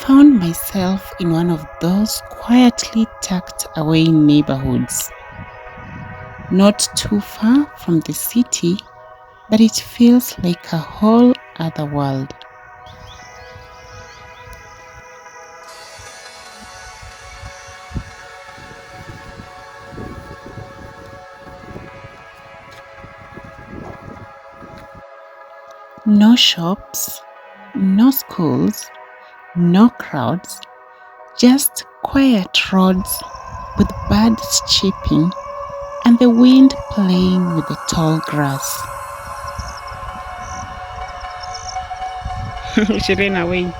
found myself in one of those quietly tucked away neighborhoods, not too far from the city, but it feels like a whole other world. No shops, no schools, no crowds, just quiet roads with birds chirping and the wind playing with the tall grass. She ran away.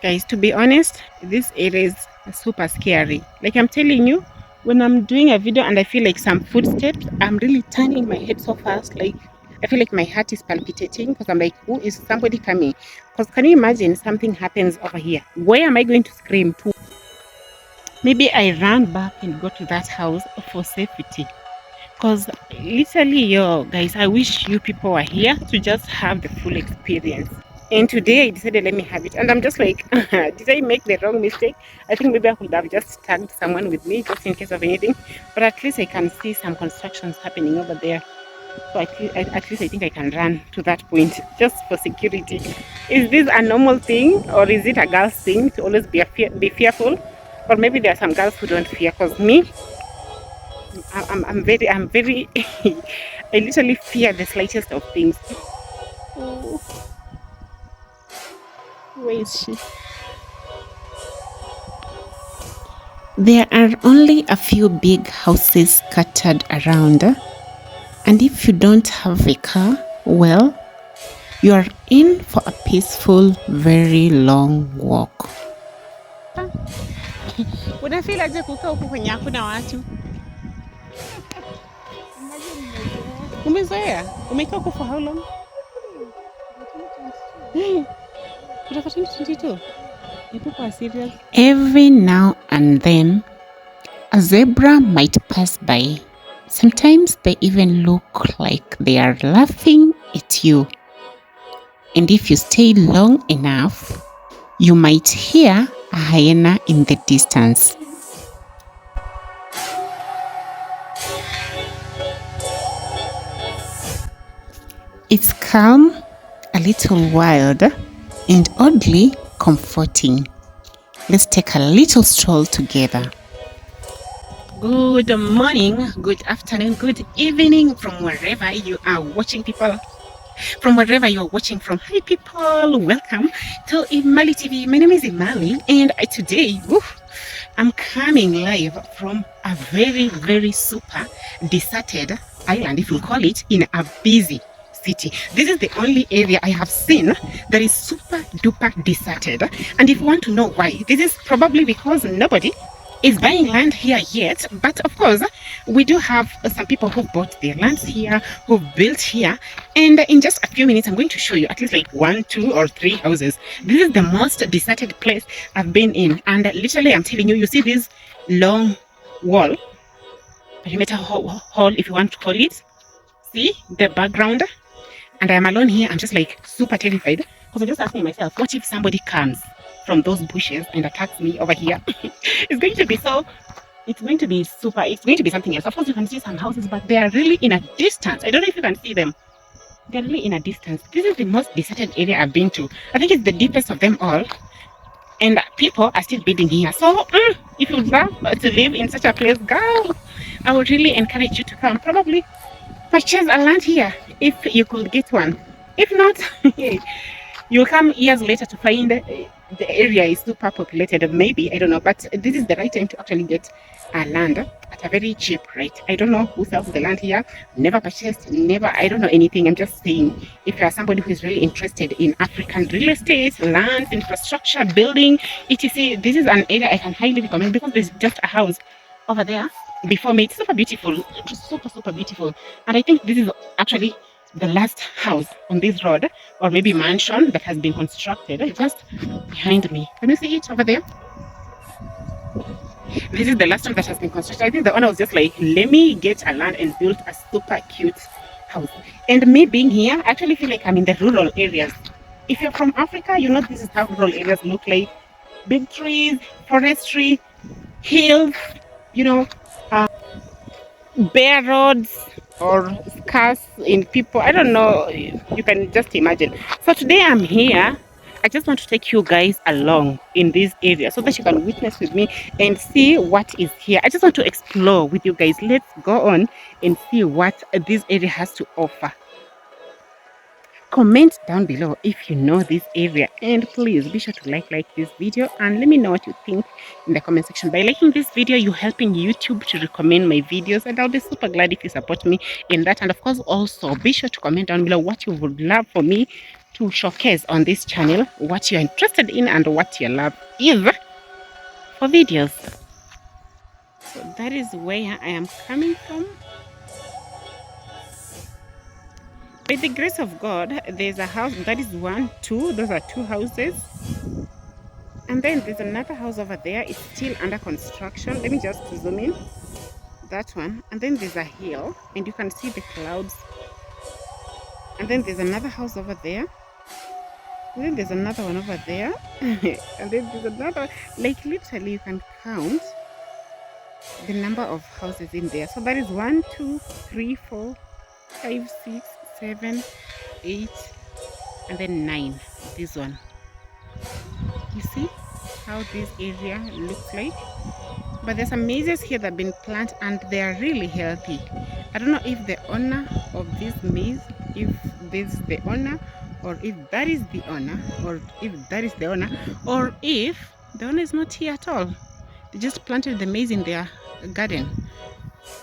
Guys, to be honest, this area is super scary. Like I'm telling you, when I'm doing a video and I feel like some footsteps, I'm really turning my head so fast. Like I feel like my heart is palpitating because I'm like, who is somebody coming? Because can you imagine something happens over here? Where am I going to scream to? Maybe I ran back and go to that house for safety. Because literally, yo, guys, I wish you people were here to just have the full experience. And today I decided let me have it. And I'm just like, did I make the wrong mistake? I think maybe I could have just tagged someone with me just in case of anything. But at least I can see some constructions happening over there. So at least I think I can run to that point just for security. Is this a normal thing or is it a girl's thing to always be fearful? Or maybe there are some girls who don't fear, because me, I'm very I literally fear the slightest of things. Oh, where is she? There are only a few big houses scattered around, and if you don't have a car, well, you are in for a peaceful, very long walk. Unafeel aje kukaa huku kwenye hakuna watu? Umezoea? Umekaa huko for how long? Kutoka 2022? People are serious. Every now and then, a zebra might pass by. Sometimes they even look like they are laughing at you. And if you stay long enough, you might hear a hyena in the distance. It's calm, a little wild, and oddly comforting. Let's take a little stroll together. Good morning, good afternoon, good evening from wherever you are watching, people. From wherever you are watching from. Hi people, welcome to Imalitv. My name is Imali, and today I'm coming live from a very super deserted island, if we'll call it, in a busy city. This is the only area I have seen that is super duper deserted. And if you want to know why, this is probably because nobody is buying land here yet, but of course we do have some people who bought their lands here, who built here, and in just a few minutes I'm going to show you at least like 1, 2, or 3 houses. This is the most deserted place I've been in, and literally I'm telling you, you see this long wall, perimeter hall if you want to call it. See the background, and I'm alone here. I'm just like super terrified because I'm just asking myself, what if somebody comes from those bushes and attacks me over here? It's going to be super, it's going to be something else. Of course you can see some houses, but they are really in a distance. I don't know if you can see them. They're really in a distance. This is the most deserted area I've been to. I think it's the deepest of them all, and people are still building here. So if you'd love to live in such a place, girl, I would really encourage you to come. Probably purchase a land here if you could get one. If not, you'll come years later to find the area is super populated. Maybe, I don't know, but this is the right time to actually get a land at a very cheap rate. I don't know who sells the land here. Never purchased, I don't know anything. I'm just saying, if you are somebody who is really interested in African real estate, land, infrastructure, building, etc., this is an area I can highly recommend, because there's just a house over there before me. It's super beautiful, super beautiful. And I think this is actually the last house on this road, or maybe mansion that has been constructed just behind me. Can you see it over there? This is the last one that has been constructed. I think the owner was just like, let me get a land and build a super cute house. And me being here, I actually feel like I'm in the rural areas. If you're from Africa, you know this is how rural areas look like. big trees, forestry, hills, you know, bare roads or scarce in people. I don't know. You can just imagine. So today I'm here. I just want to take you guys along in this area so that you can witness with me and see what is here. I just want to explore with you guys. Let's go on and see what this area has to offer. Comment down below if you know this area, and please be sure to like this video and let me know what you think in the comment section. By liking this video, you're helping YouTube to recommend my videos, and I'll be super glad if you support me in that. And of course, also be sure to comment down below what you would love for me to showcase on this channel, what you're interested in and what your love is for videos. So that is where I am coming from. By the grace of God, there's a house. That is 1, 2. Those are 2 houses. And then there's another house over there. It's still under construction. Let me just zoom in. That one. And then there's a hill. And you can see the clouds. And then there's another house over there. And then there's another one over there. And then there's another. Like literally you can count the number of houses in there. So that is 1, 2, 3, 4, 5, 6, 7, 8, and then 9. This one. You see how this area looks like? But there's some maises here that have been planted and they are really healthy. I don't know if the owner of this maize, if this is the owner, or if that is the owner, or if that is the owner, or if the owner is not here at all. They just planted the maize in their garden.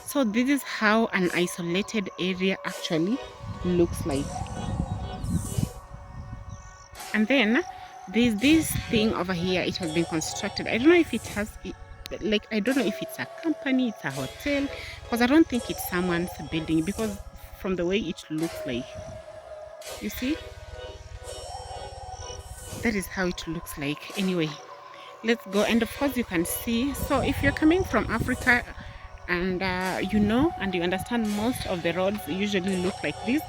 So this is how an isolated area actually looks like. And then there's this thing over here. It has been constructed. I don't know if it has, like, I don't know if it's a company, it's a hotel, because I don't think it's someone's building, because from the way it looks like, you see, that is how it looks like. Anyway, let's go. And of course you can see, so if you're coming from Africa and you know and you understand, most of the roads usually look like this,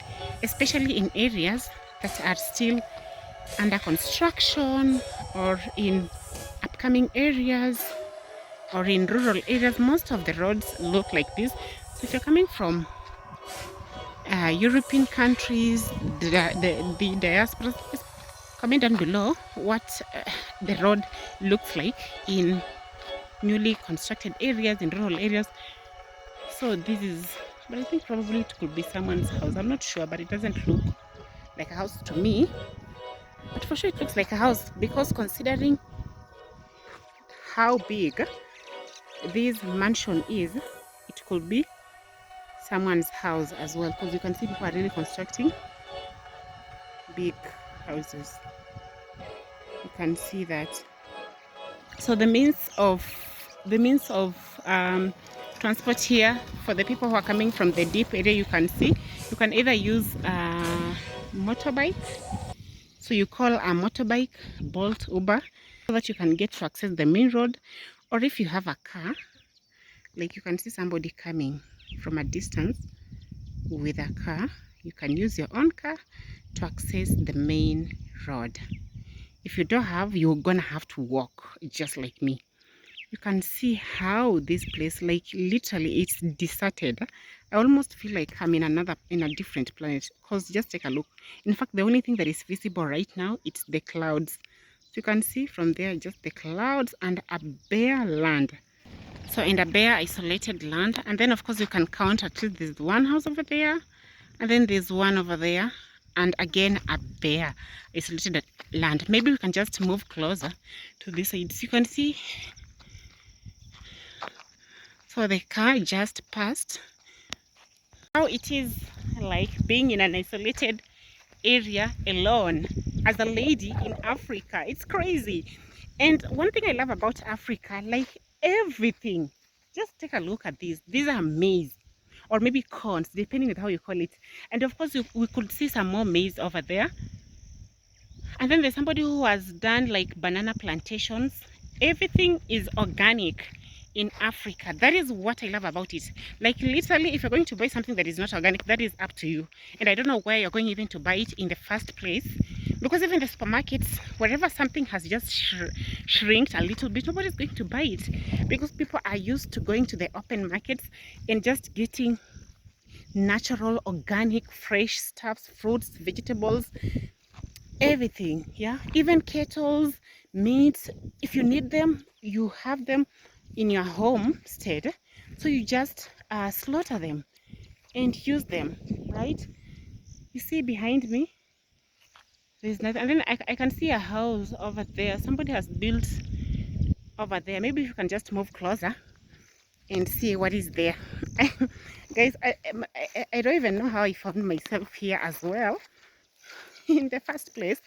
especially in areas that are still under construction or in upcoming areas or in rural areas. Most of the roads look like this. So if you're coming from European countries, the diaspora, comment down below what the road looks like in newly constructed areas, in rural areas. So this is, but I think probably it could be someone's house. I'm not sure, but it doesn't look like a house to me. But for sure it looks like a house, because considering how big this mansion is, it could be someone's house as well, because you can see people are really constructing big houses. You can see that. So the means of transport here for the people who are coming from the deep area, you can see you can either use a motorbike. So you call a motorbike, Bolt, Uber, so that you can get to access the main road. Or if you have a car, like you can see somebody coming from a distance with a car, you can use your own car to access the main road. If you don't have, you're gonna have to walk, just like me. You can see how this place, like literally it's deserted. I almost feel like I'm in a different planet, because just take a look. In fact, the only thing that is visible right now, it's the clouds. So you can see from there just the clouds and a bare land. So in a bare isolated land. And then of course you can count at least there's one house over there, and then there's one over there, and again a bare isolated land. Maybe we can just move closer to this side so you can see. So the car just passed. How it is like being in an isolated area alone as a lady in Africa. It's crazy. And one thing I love about Africa, like everything, just take a look at these. These are maize, or maybe corns, depending on how you call it. And of course we could see some more maize over there. And then there's somebody who has done like banana plantations. Everything is organic. in Africa. That is what I love about it. Like literally, if you're going to buy something that is not organic, that is up to you. And I don't know where you're going even to buy it in the first place, because even the supermarkets, wherever something has just shrinked a little bit, nobody's going to buy it, because people are used to going to the open markets and just getting natural, organic, fresh stuffs, fruits, vegetables, everything. Yeah, even kettles, meats, if you need them, you have them in your homestead, so you just slaughter them and use them, right? You see behind me, there's nothing, and then I can see a house over there. Somebody has built over there. Maybe you can just move closer and see what is there. Guys, I don't even know how I found myself here as well in the first place.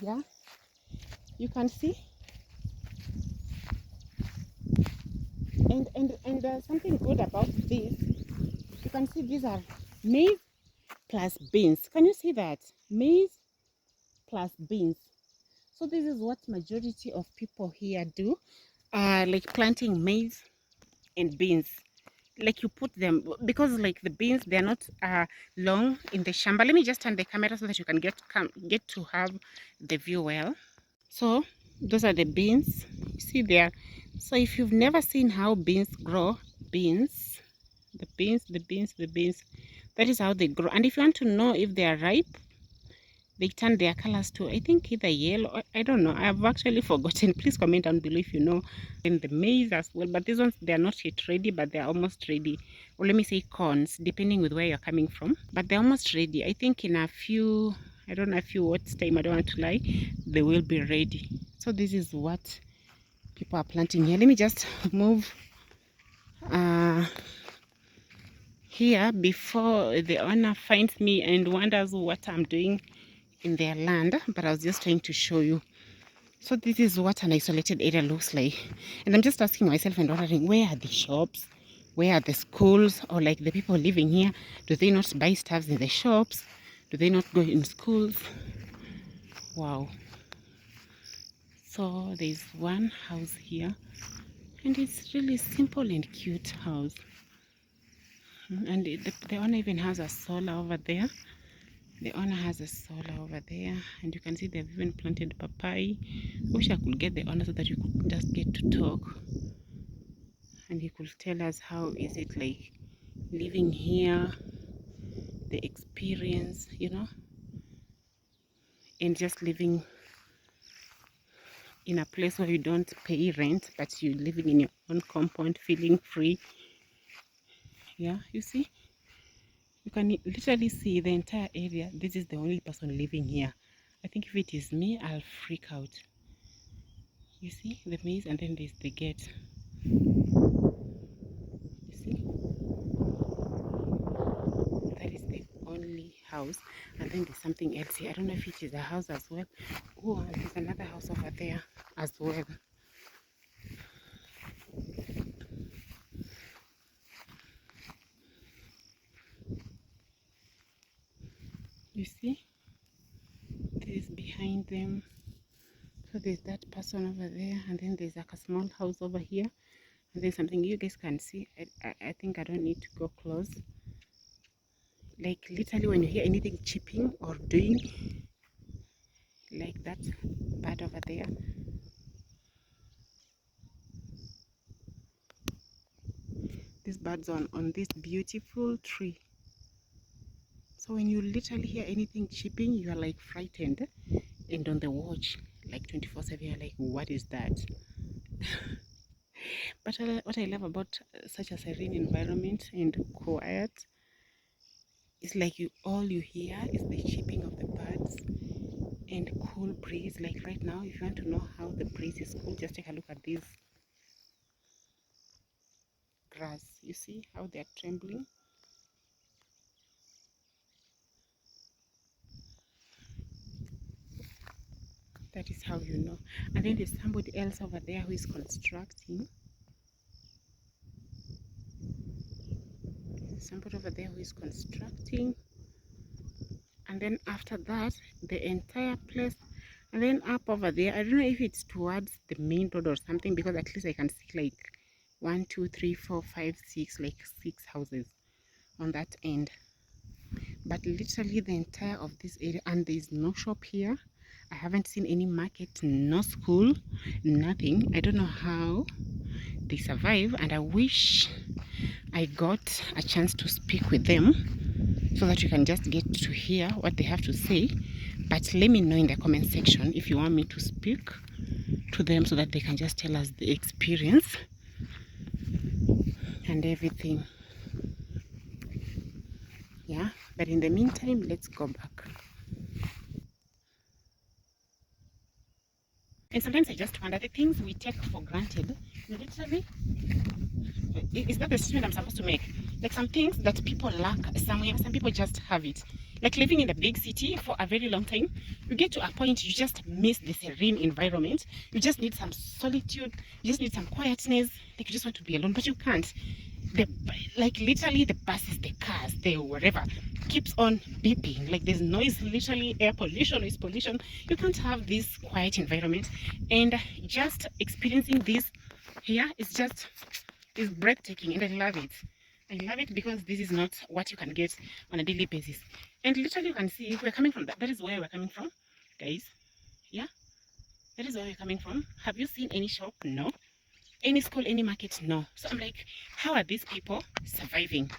Yeah, you can see. And there's something good about this. You can see these are maize plus beans. Can you see that? Maize plus beans. So this is what majority of people here do, like planting maize and beans. Like you put them, because like the beans, they're not long in the shamba. Let me just turn the camera so that you can get to have the view well. So those are the beans. You see there. So if you've never seen how beans grow, beans, the beans, that is how they grow. And if you want to know if they are ripe, they turn their colors to, I think, either yellow, I don't know, I've actually forgotten. Please comment down below if you know. And the maize as well, but these ones, they're not yet ready, but they're almost ready. Or let me say corns, depending with where you're coming from, but they're almost ready. I think in a few, I don't know, a few what time, I don't want to lie, they will be ready. So this is what people are planting here. Let me just move here before the owner finds me and wonders what I'm doing in their land. But I was just trying to show you. So this is what an isolated area looks like, and I'm just asking myself and wondering, where are the shops, where are the schools, or like the people living here, do they not buy stuff in the shops, do they not go in schools? Wow. So there's one house here, and it's really simple and cute house. And the owner even has a solar over there. The owner has a solar over there, and you can see they've even planted papaya. Wish I could get the owner so that you could just get to talk, and he could tell us how is it like living here, the experience, you know, and just living in a place where you don't pay rent, but you're living in your own compound, feeling free. Yeah, you see, you can literally see the entire area. This is the only person living here. I think if it is me, I'll freak out. You see the maze, and then there's the gate. You see, that is the only house, and then there's something else here. I don't know if it is a house as well. Oh, and there's another house over there as well. You see, this is behind them. So there's that person over there, and then there's like a small house over here, and there's something you guys can see. I think I don't need to go close. Like literally, when you hear anything chipping or doing, like that bird over there, this bird's on this beautiful tree. So when you literally hear anything chipping, you are like frightened and on the watch, like 24/7. You're like, what is that? But what I love about such a serene environment and quiet, it's like all you hear is the chirping of the birds and cool breeze. Like right now, if you want to know how the breeze is cool, just take a look at this grass. You see how they're trembling? That is how you know. And then there's somebody else over there who is constructing. Somebody over there who is constructing. And then after that, the entire place And then up over there, I don't know if it's towards the main road or something, because at least I can see like 1, 2, 3, 4, 5, 6, like 6 houses on that end. But literally the entire of this area, and there's no shop here. I haven't seen any market, no school, nothing. I don't know how they survive, and I wish I got a chance to speak with them so that you can just get to hear what they have to say. But let me know in the comment section if you want me to speak to them so that they can just tell us the experience and everything. Yeah, but in the meantime, let's go back. And sometimes I just wonder, the things we take for granted, literally, is that the statement I'm supposed to make? Like some things that people lack somewhere, some people just have it. Like living in the big city for a very long time, you get to a point you just miss the serene environment. You just need some solitude, you just need some quietness, like you just want to be alone, but you can't. Like literally the buses, the cars, the whatever keeps on beeping. Like there's noise, literally air pollution, noise pollution. You can't have this quiet environment, and just experiencing this here is breathtaking, and I love it. I love it because this is not what you can get on a daily basis. And literally you can see we're coming from that is where we're coming from, guys. Yeah, that is where we're coming from. Have you seen any shop? No. Any school, any market? No. So I'm like, how are these people surviving?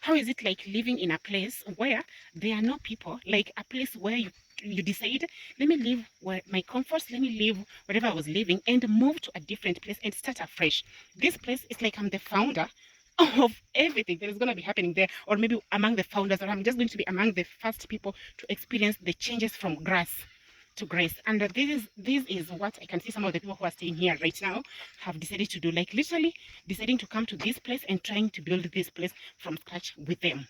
How is it like living in a place where there are no people, like a place where you decide, let me leave where my comforts, let me leave whatever I was living and move to a different place and start afresh. This place is like I'm the founder of everything that is going to be happening there, or maybe among the founders, or I'm just going to be among the first people to experience the changes from grass to grace. And this is what I can see some of the people who are staying here right now have decided to do, like literally deciding to come to this place and trying to build this place from scratch with them.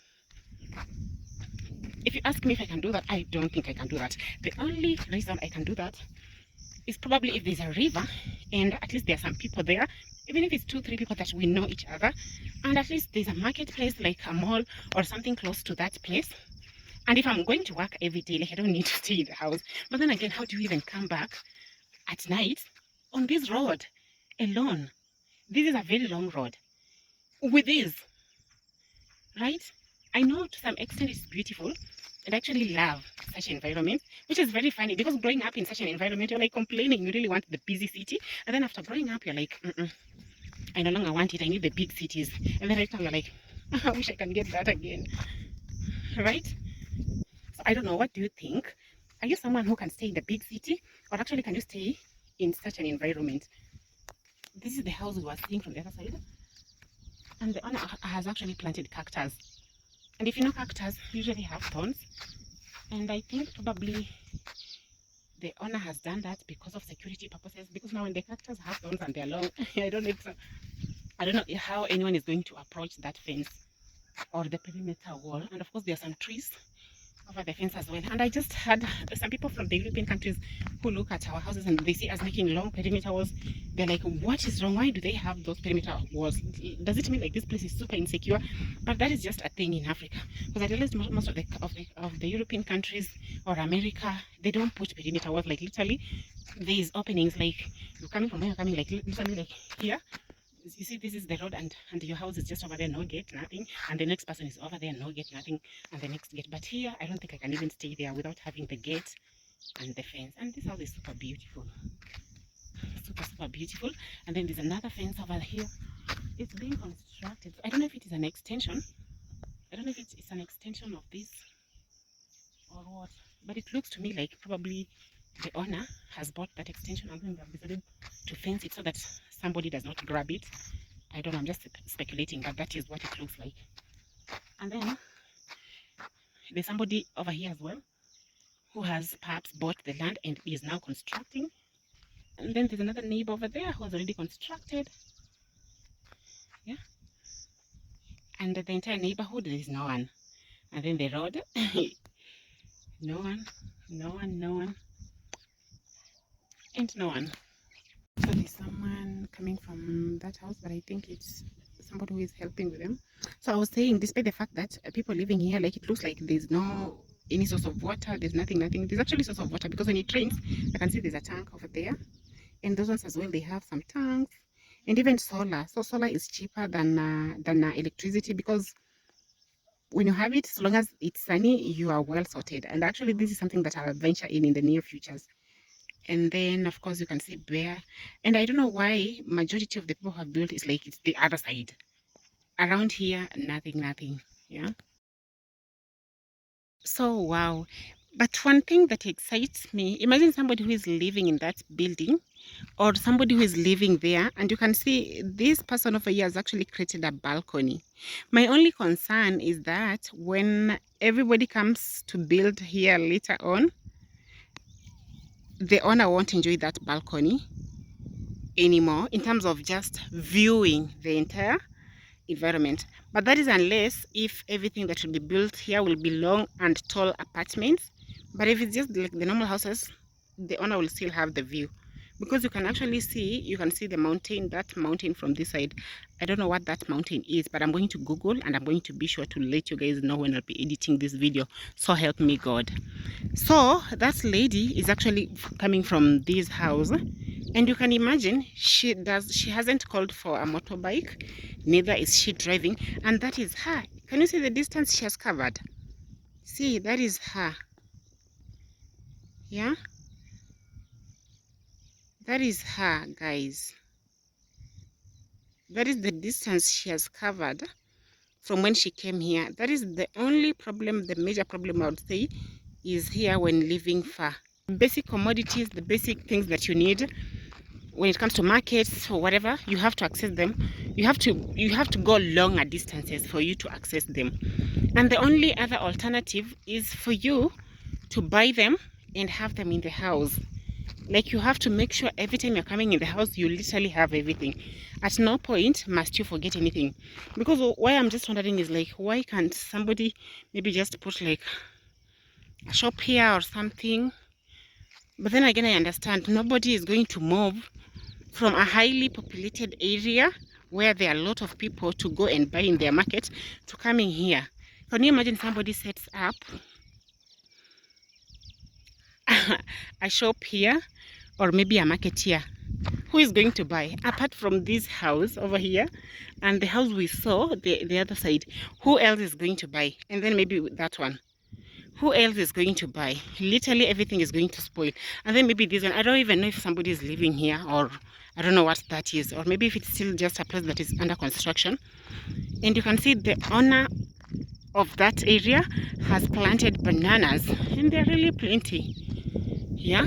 If you ask me if I can do that, I don't think I can do that. The only reason I can do that is probably if there's a river and at least there are some people there, even if it's 2, 3 people that we know each other, and at least there's a marketplace like a mall or something close to that place. And if I'm going to work every day, like I don't need to stay in the house. But then again, how do you even come back at night on this road alone? This is a very long road. With this, right? I know to some extent it's beautiful, and I actually love such an environment, which is very funny because growing up in such an environment, you're like complaining, you really want the busy city. And then after growing up, you're like, I no longer want it, I need the big cities. And then right now you're like, I wish I can get that again, right? So I don't know, what do you think? Are you someone who can stay in the big city, or actually can you stay in such an environment? This is the house we were seeing from the other side, and the owner has actually planted cactus. And if you know, cactus usually have thorns, and I think probably the owner has done that because of security purposes, because now when the cactus have thorns and they're long, I don't know how anyone is going to approach that fence or the perimeter wall. And of course there are some trees over the fence as well. And I just had some people from the European countries who look at our houses and they see us making long perimeter walls. They're like, what is wrong? Why do they have those perimeter walls? Does it mean like this place is super insecure? But that is just a thing in Africa, because I realized most of the European countries or America, they don't put perimeter walls. Like literally these openings, like you're coming from where you're coming, like literally like here. You see, this is the road, and your house is just over there, no gate, nothing, and the next person is over there, no gate, nothing, and the next gate. But here I don't think I can even stay there without having the gate and the fence. And this house is super beautiful, super beautiful. And then there's another fence over here. It's being constructed. I don't know if it is an extension. I don't know if it's an extension of this or what, but it looks to me like probably the owner has bought that extension and then they have decided to fence it so that somebody does not grab it. I don't know, I'm just speculating, but that is what it looks like. And then there's somebody over here as well who has perhaps bought the land and is now constructing. And then there's another neighbor over there who has already constructed. Yeah. And the entire neighborhood, there is no one. And then the road, no one, and no one. So there's someone coming from that house, but I think it's somebody who is helping with them. So I was saying, despite the fact that people living here, like it looks like there's no any source of water. There's nothing. There's actually source of water because when it rains, I can see there's a tank over there, and those ones as well, they have some tanks, and even solar. So solar is cheaper than electricity, because when you have it, as long as it's sunny, you are well sorted. And actually, this is something that I'll venture in the near futures. And then, of course, you can see bear. And I don't know why majority of the people have built is like it's the other side. Around here, nothing. Yeah. So wow. But one thing that excites me, imagine somebody who is living in that building, or somebody who is living there, and you can see this person over here has actually created a balcony. My only concern is that when everybody comes to build here later on, the owner won't enjoy that balcony anymore in terms of just viewing the entire environment. But that is unless if everything that will be built here will be long and tall apartments. But if it's just like the normal houses, the owner will still have the view, because you can actually see, you can see the mountain, that mountain from this side. I don't know what that mountain is, but I'm going to Google and I'm going to be sure to let you guys know when I'll be editing this video. So help me God. So that lady is actually coming from this house, and you can imagine she hasn't called for a motorbike, neither is she driving, and that is her. Can you see the distance she has covered? See, that is her. Yeah, that is her, guys. That is the distance she has covered from when she came here. That is the only problem, the major problem I would say is here when living far. Basic commodities, the basic things that you need when it comes to markets or whatever, you have to access them. You have to go longer distances for you to access them. And the only other alternative is for you to buy them and have them in the house. Like, you have to make sure every time you're coming in the house, you literally have everything. At no point must you forget anything. Because why I'm just wondering is, like, why can't somebody maybe just put like a shop here or something? But then again, I understand nobody is going to move from a highly populated area where there are a lot of people to go and buy in their market to coming here. Can you imagine somebody sets up a shop here, or maybe a market here? Who is going to buy apart from this house over here and the house we saw the other side? Who else is going to buy? And then maybe that one, who else is going to buy? Literally everything is going to spoil. And then maybe this one, I don't even know if somebody is living here, or I don't know what that is, or maybe if it's still just a place that is under construction. And you can see the owner of that area has planted bananas, and they're really plenty. Yeah,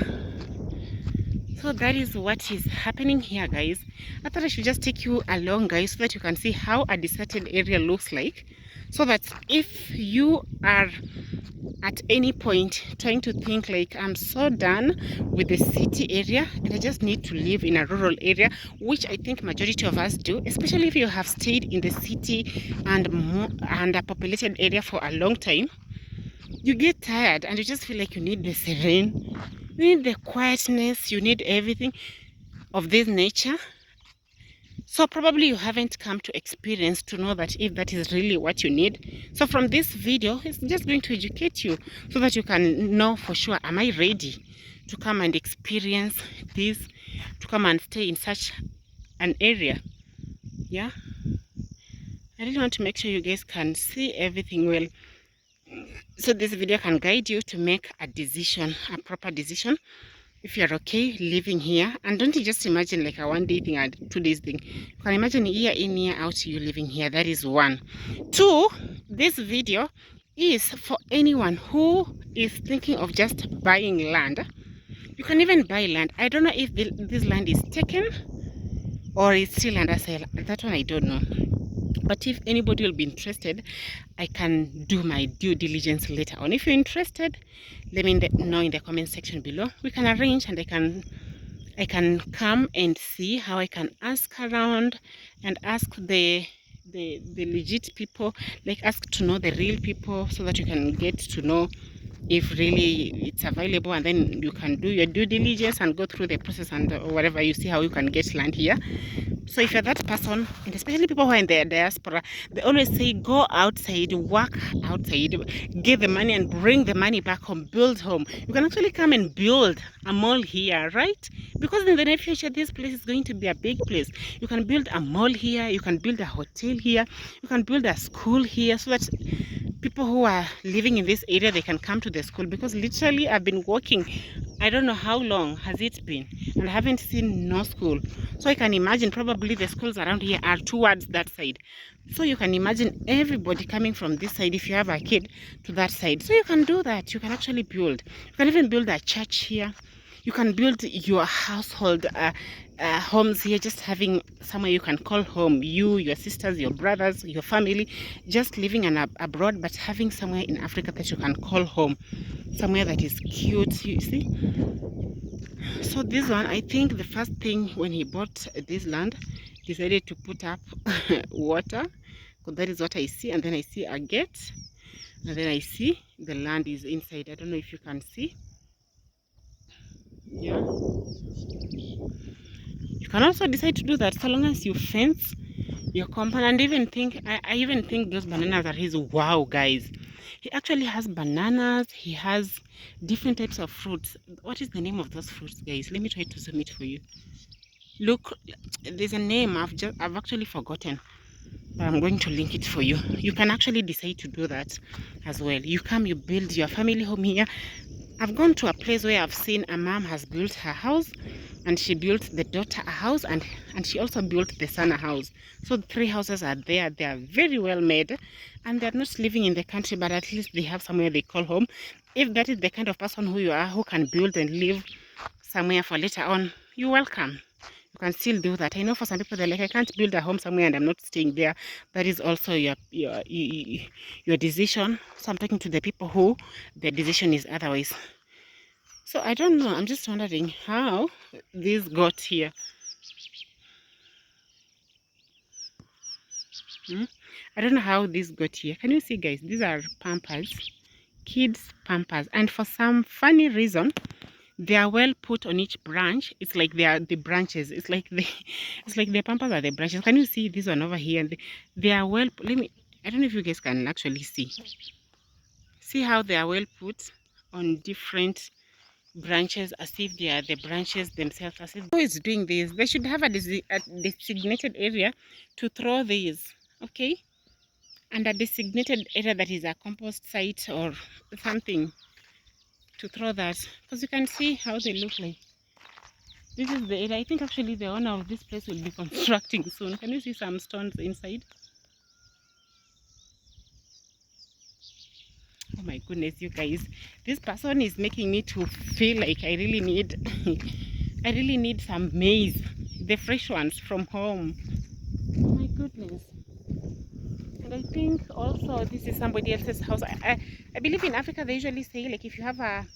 so that is what is happening here, guys. I thought I should just take you along, guys, so that you can see how a deserted area looks like, so that if you are at any point trying to think like, I'm so done with the city area and I just need to live in a rural area, which I think majority of us do, especially if you have stayed in the city and a populated area for a long time, you get tired and you just feel like you need the serene, you need the quietness, you need everything of this nature. So probably you haven't come to experience to know that if that is really what you need. So from this video, it's just going to educate you so that you can know for sure, am I ready to come and experience this, to come and stay in such an area? Yeah, I really want to make sure you guys can see everything well, so this video can guide you to make a decision, a proper decision, if you're okay living here. And don't just imagine like a 1 day thing and 2 days thing. You can imagine year in, year out you living here. That is 1. 2, this video is for anyone who is thinking of just buying land. You can even buy land. I don't know if this land is taken or it's still under sale. That one I don't know. But if anybody will be interested, I can do my due diligence later on. If you're interested, let me know in the comment section below. We can arrange, and I can come and see how I can ask around and ask the legit people, like ask to know the real people, so that you can get to know if really it's available, and then you can do your due diligence and go through the process and whatever, you see how you can get land here. So if you're that person, and especially people who are in the diaspora, they always say go outside, work outside, get the money and bring the money back home, build home. You can actually come and build a mall here, right? Because in the near future, this place is going to be a big place. You can build a mall here, you can build a hotel here, you can build a school here, so that people who are living in this area, they can come to the school. Because literally I've been walking, I don't know how long has it been, and I haven't seen no school. So I can imagine probably the schools around here are towards that side. So you can imagine everybody coming from this side, if you have a kid, to that side. So you can do that. You can actually build. You can even build a church here. You can build your household homes here, just having somewhere you can call home. You, your sisters, your brothers, your family, just living abroad, but having somewhere in Africa that you can call home. Somewhere that is cute, you see. So this one, I think the first thing when he bought this land, decided to put up water, because that is what I see. And then I see a gate, and then I see the land is inside. I don't know if you can see. Yeah, you can also decide to do that, so long as you fence your compound. And even think, I even think those bananas are his. Wow, guys, he actually has bananas, he has different types of fruits. What is the name of those fruits, guys? Let me try to zoom it for you. Look, there's a name I've actually forgotten, but I'm going to link it for you. You can actually decide to do that as well. You come, you build your family home here. I've gone to a place where I've seen a mom has built her house, and she built the daughter a house, and she also built the son a house. So the 3 houses are there. They are very well made, and they're not living in the country, but at least they have somewhere they call home. If that is the kind of person who you are, who can build and live somewhere for later on, you're welcome. You can still do that. I know for some people, they're like, I can't build a home somewhere and I'm not staying there. That is also your decision. So I'm talking to the people who their decision is otherwise. So I don't know. I'm just wondering how this got here. I don't know how this got here. Can you see, guys? These are Pampers, kids Pampers, and for some funny reason, they are well put on each branch. It's like they are the branches. It's like the Pampers are the branches. Can you see this one over here? And they are well. I don't know if you guys can actually see. See how they are well put on different branches, as if they are the branches themselves. As if who is doing this? They should have a designated area to throw these. Okay, and a designated area that is a compost site or something to throw that, because you can see how they look like. This is the area. I think actually the owner of this place will be constructing soon. Can you see some stones inside? Oh my goodness, you guys, this person is making me to feel like I really need I really need some maize, the fresh ones from home. Oh my goodness. And I think also this is somebody else's house. I believe in Africa they usually say, like, if you have a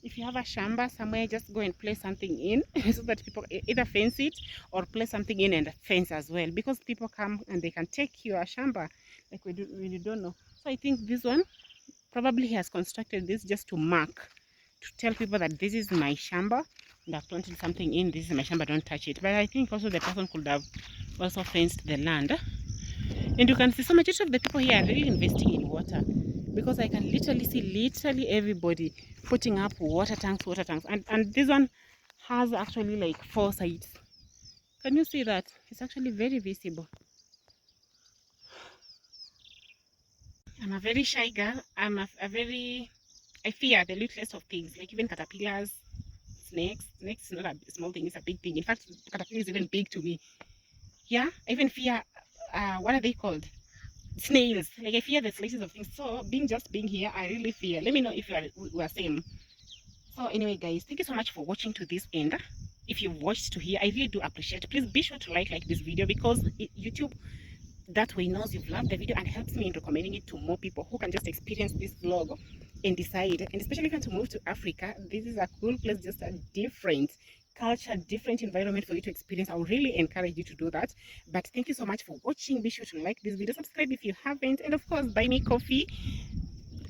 shamba somewhere, just go and place something in so that people either fence it or place something in and fence as well, because people come and they can take your shamba like we don't know. So I think this one, probably he has constructed this just to mark, to tell people that this is my shamba and I've planted something in, this is my shamba, don't touch it. But I think also the person could have also fenced the land. And you can see so much of the people here are really investing in water, because I can literally see everybody putting up water tanks. And this one has actually like 4 sides. Can you see that? It's actually very visible. I'm a very shy girl. I fear the littlest of things, like even caterpillars, snakes. Snakes is not a small thing, it's a big thing. In fact, caterpillar is even big to me. Yeah, I even fear, what are they called? Snails. Like, I fear the slices of things. So being here, I really fear. Let me know if we are same. So anyway, guys, thank you so much for watching to this end. If you've watched to here, I really do appreciate it. Please be sure to like this video, because YouTube that way knows you've loved the video and helps me in recommending it to more people who can just experience this vlog and decide. And especially if you want to move to Africa, this is a cool place, just a different culture, different environment for you to experience. I would really encourage you to do that. But thank you so much for watching. Be sure to like this video, subscribe if you haven't, and of course buy me coffee.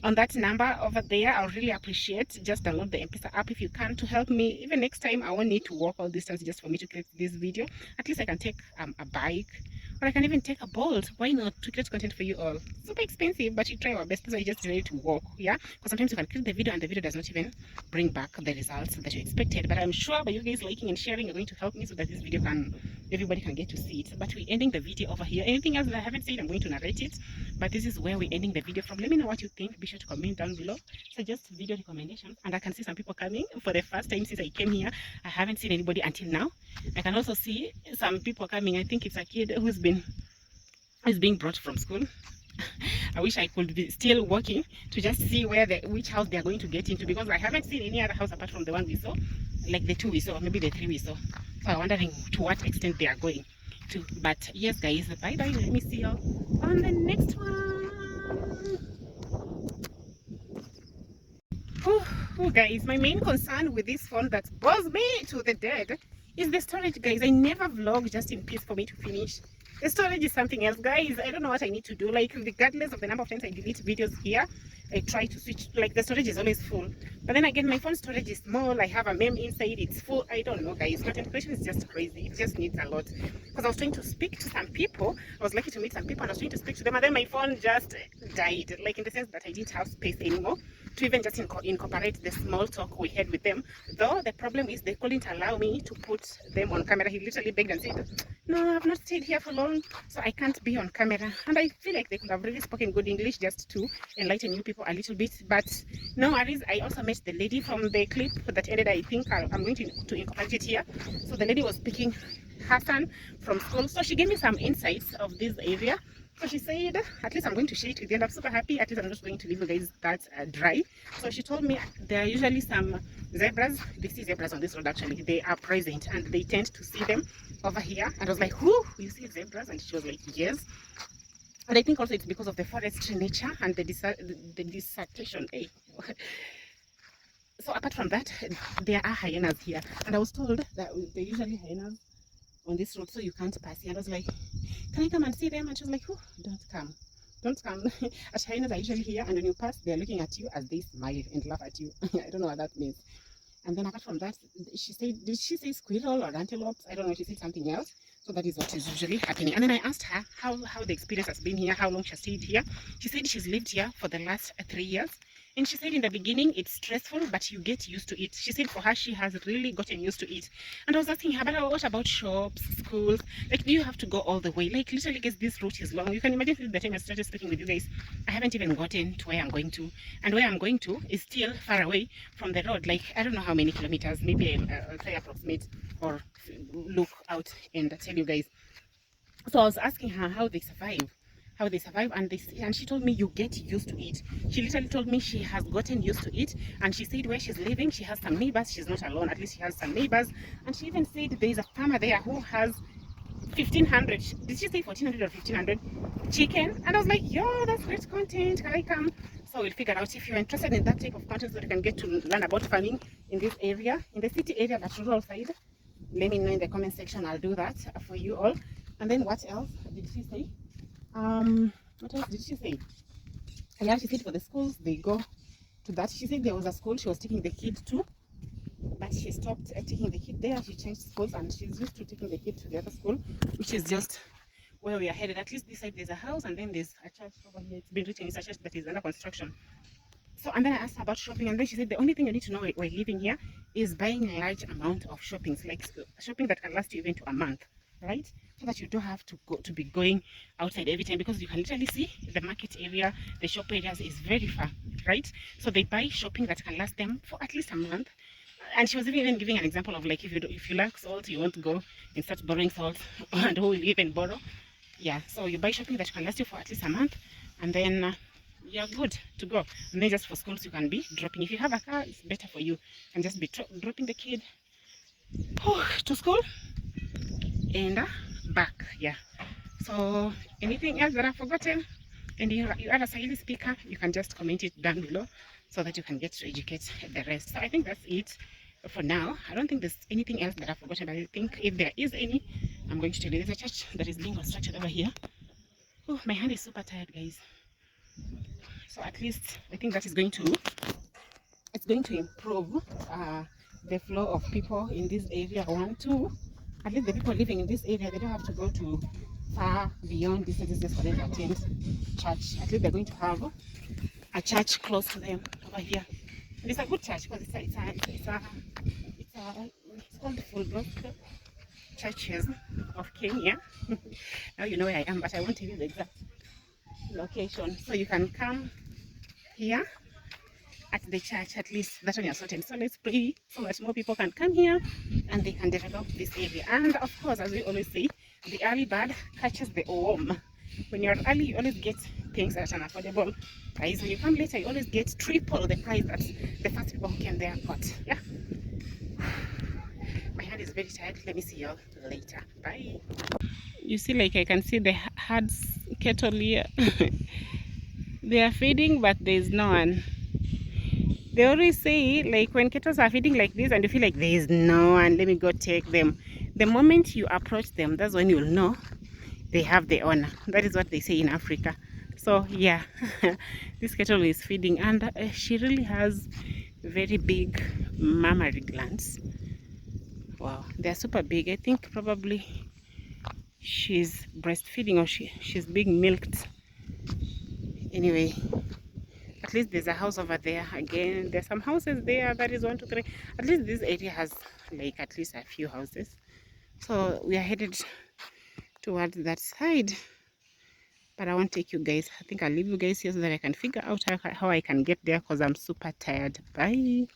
on that number over there. I'll really appreciate. Just download the M-Pesa app if you can to help me. Even next time, I won't need to walk all distance just for me to create this video. At least I can take a bike, or I can even take a bolt. Why not, to create content for you all? Super expensive, but you try our best. So I just ready to walk, yeah? Because sometimes you can create the video and the video does not even bring back the results that you expected. But I'm sure by you guys liking and sharing, you're going to help me so that this video everybody can get to see it. But we're ending the video over here. Anything else that I haven't said, I'm going to narrate it. But this is where we're ending the video from. Let me know what you think. Be sure to comment down below. Suggest video recommendations. And I can see some people coming for the first time since I came here. I haven't seen anybody until now. I can also see some people coming. I think it's a kid who's being brought from school. I wish I could be still walking to just see which house they're going to get into, because I haven't seen any other house apart from the one we saw, like the 2 we saw, maybe the 3 we saw. So I'm wondering to what extent they are going to. But yes, guys, bye bye. Let me see you on the next one. Oh, guys, my main concern with this phone that bores me to the dead is the storage, guys. I never vlog just in peace for me to finish. The storage is something else, guys. I don't know what I need to do. Like, regardless of the number of times I delete videos here, I try to switch. Like, the storage is always full. But then again, my phone storage is small. I have a meme inside. It's full. I don't know, guys. Content creation is just crazy. It just needs a lot. Because I was trying to speak to some people. I was lucky to meet some people, and I was trying to speak to them. And then my phone just died. Like, in the sense that I didn't have space anymore to even just incorporate the small talk we had with them. Though the problem is they couldn't allow me to put them on camera. He literally begged and said, no, I've not stayed here for long, so I can't be on camera. And I feel like they could have really spoken good English just to enlighten you people a little bit. But no worries. I also met the lady from the clip that ended. I think I'm going to incorporate it here. So the lady was picking her son from school. So she gave me some insights of this area. So she said, at least I'm going to share it with you, and I'm super happy. At least I'm not going to leave you guys that dry. So she told me there are usually some zebras. They see zebras on this road, actually. They are present, and they tend to see them over here. And I was like, who? You see zebras? And she was like, yes. And I think also it's because of the forestry nature and the dissertation. So apart from that, there are hyenas here. And I was told that they're usually hyenas on this road, so you can't pass here. And I was like, can I come and see them? And she was like, oh, don't come. Don't come. As hyenas are usually here, and when you pass, they're looking at you as they smile and laugh at you. I don't know what that means. And then apart from that, she said, did she say squirrel or antelopes? I don't know. She said something else. So that is what is usually happening. And then I asked her how the experience has been here, how long she has stayed here. She said she's lived here for the last 3 years. And she said in the beginning, it's stressful, but you get used to it. She said for her, she has really gotten used to it. And I was asking her, but what about shops, schools? Like, do you have to go all the way? Like, literally, guys, this route is long. You can imagine since the time I started speaking with you guys, I haven't even gotten to where I'm going to. And where I'm going to is still far away from the road. Like, I don't know how many kilometers. Maybe I'll try approximate or look out and tell you guys. So I was asking her how they survive, and she told me you get used to it. She literally told me she has gotten used to it, and she said where she's living, she has some neighbors. She's not alone, at least she has some neighbors. And she even said there is a farmer there who has 1,500, did she say 1,400 or 1,500 chicken? And I was like, yo, that's great content, can I come? So we'll figure out if you're interested in that type of content, so you can get to learn about farming in this area, in the city area, that rural side. Let me know in the comment section. I'll do that for you all. And then what else did she say? What else did she say? Yeah, she said for the schools, they go to that. She said there was a school she was taking the kid to, but she stopped taking the kid there. She changed schools, and she's used to taking the kid to the other school, which is just where we are headed. At least this side there's a house, and then there's a church over here. It's been written, it's a church that is under construction. So, and then I asked her about shopping, and then she said the only thing you need to know while living here is buying a large amount of shoppings, like shopping that can last you even to a month, right? So that you don't have to be going outside every time, because you can literally see the market area, the shop areas is very far, right? So they buy shopping that can last them for at least a month. And she was even giving an example of, like, if you lack salt, you want to go and start borrowing salt, and who will even borrow? Yeah, so you buy shopping that can last you for at least a month, and then you're good to go. And then just for schools, you can be dropping. If you have a car, it's better for you. And just be dropping the kid to school and back. Yeah. So anything else that I've forgotten, and you are a Swahili speaker, you can just comment it down below so that you can get to educate the rest. So I think that's it for now. I don't think there's anything else that I've forgotten, but I think if there is any, I'm going to tell you. There's a church that is being constructed over here. Oh, my hand is super tired, guys. So at least I think that is going to improve the flow of people in this area. 1, 2, at least the people living in this area, they don't have to go to far beyond distances just for them to attend church. At least they're going to have a church close to them over here. And it's a good church because it's called Full Gospel Churches of Kenya. Now you know where I am, but I won't tell you the exact location. So you can come here at the church, at least that one you're certain. So let's pray so that more people can come here and they can develop this area. And of course, as we always say, the early bird catches the worm. When you're early, you always get things at an affordable price. When you come later, you always get triple the price that the first people who came there got. Yeah. My hand is very tired. Let me see you later. Bye. You see, like I can see the herds cattle here. They are feeding, but there's no one. They always say, like, when cattle are feeding like this and you feel like there is no one, let me go take them. The moment you approach them, that's when you'll know they have the owner. That is what they say in Africa. So yeah, this cattle is feeding, and she really has very big mammary glands. Wow, they're super big. I think probably she's breastfeeding, or she's being milked. Anyway, at least there's a house over there. Again, there's some houses there. That is 1, 2, 3. At least this area has like at least a few houses. So we are headed towards that side. But I won't take you guys. I think I'll leave you guys here so that I can figure out how I can get there, because I'm super tired. Bye.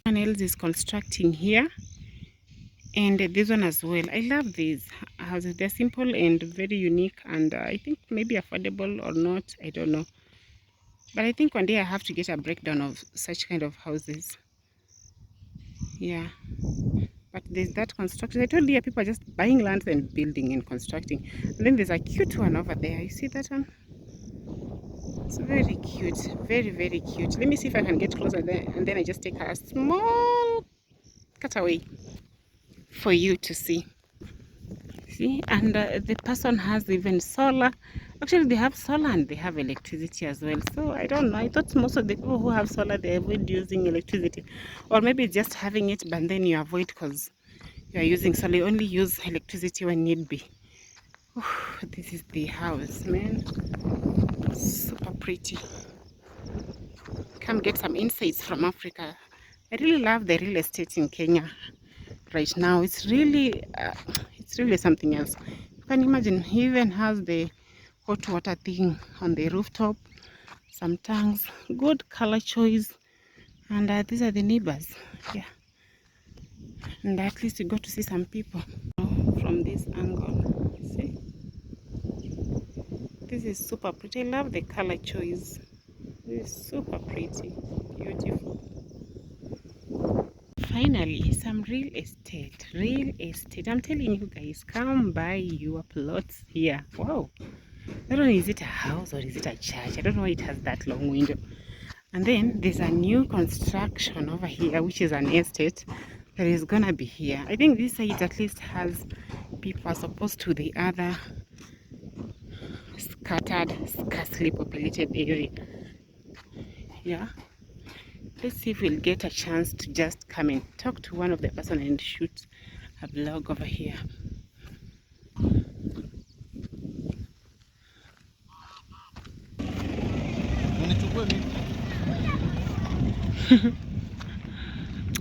Someone else is constructing here. And this one as well. I love these houses. They're simple and very unique, and I think maybe affordable or not, I don't know. But I think one day I have to get a breakdown of such kind of houses. Yeah. But there's that construction. I told you, people are just buying lands and building and constructing. And then there's a cute one over there. You see that one? It's very cute. Very, very cute. Let me see if I can get closer there, and then I just take a small cutaway for you to see. See, and the person has even solar. Actually, they have solar and they have electricity as well. So I don't know, I thought most of the people who have solar, they avoid using electricity, or maybe just having it but then you avoid because you are using solar. You only use electricity when need be. This is the house, man. Super pretty. Come get some insights from Africa. I really love the real estate in Kenya right now. It's really something else. You can imagine, he even has the hot water thing on the rooftop, some tanks, good color choice, and these are the neighbors. Yeah, and at least you got to see some people from this angle. See, this is super pretty. I love the color choice. This is super pretty, beautiful. Finally, some real estate. I'm telling you guys, come buy your plots here. Wow, I don't know, is it a house or is it a church? I don't know why it has that long window. And then there's a new construction over here, which is an estate that is gonna be here. I think this side at least has people as opposed to the other scattered, scarcely populated area. Yeah, let's see if we'll get a chance to just come and talk to one of the person and shoot a vlog over here.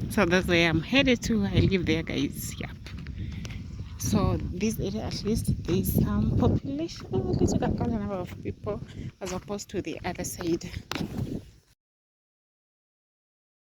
So that's where I'm headed to. I live there, guys. Yep. So this area, at least there's some population. At least you can count the number of people as opposed to the other side.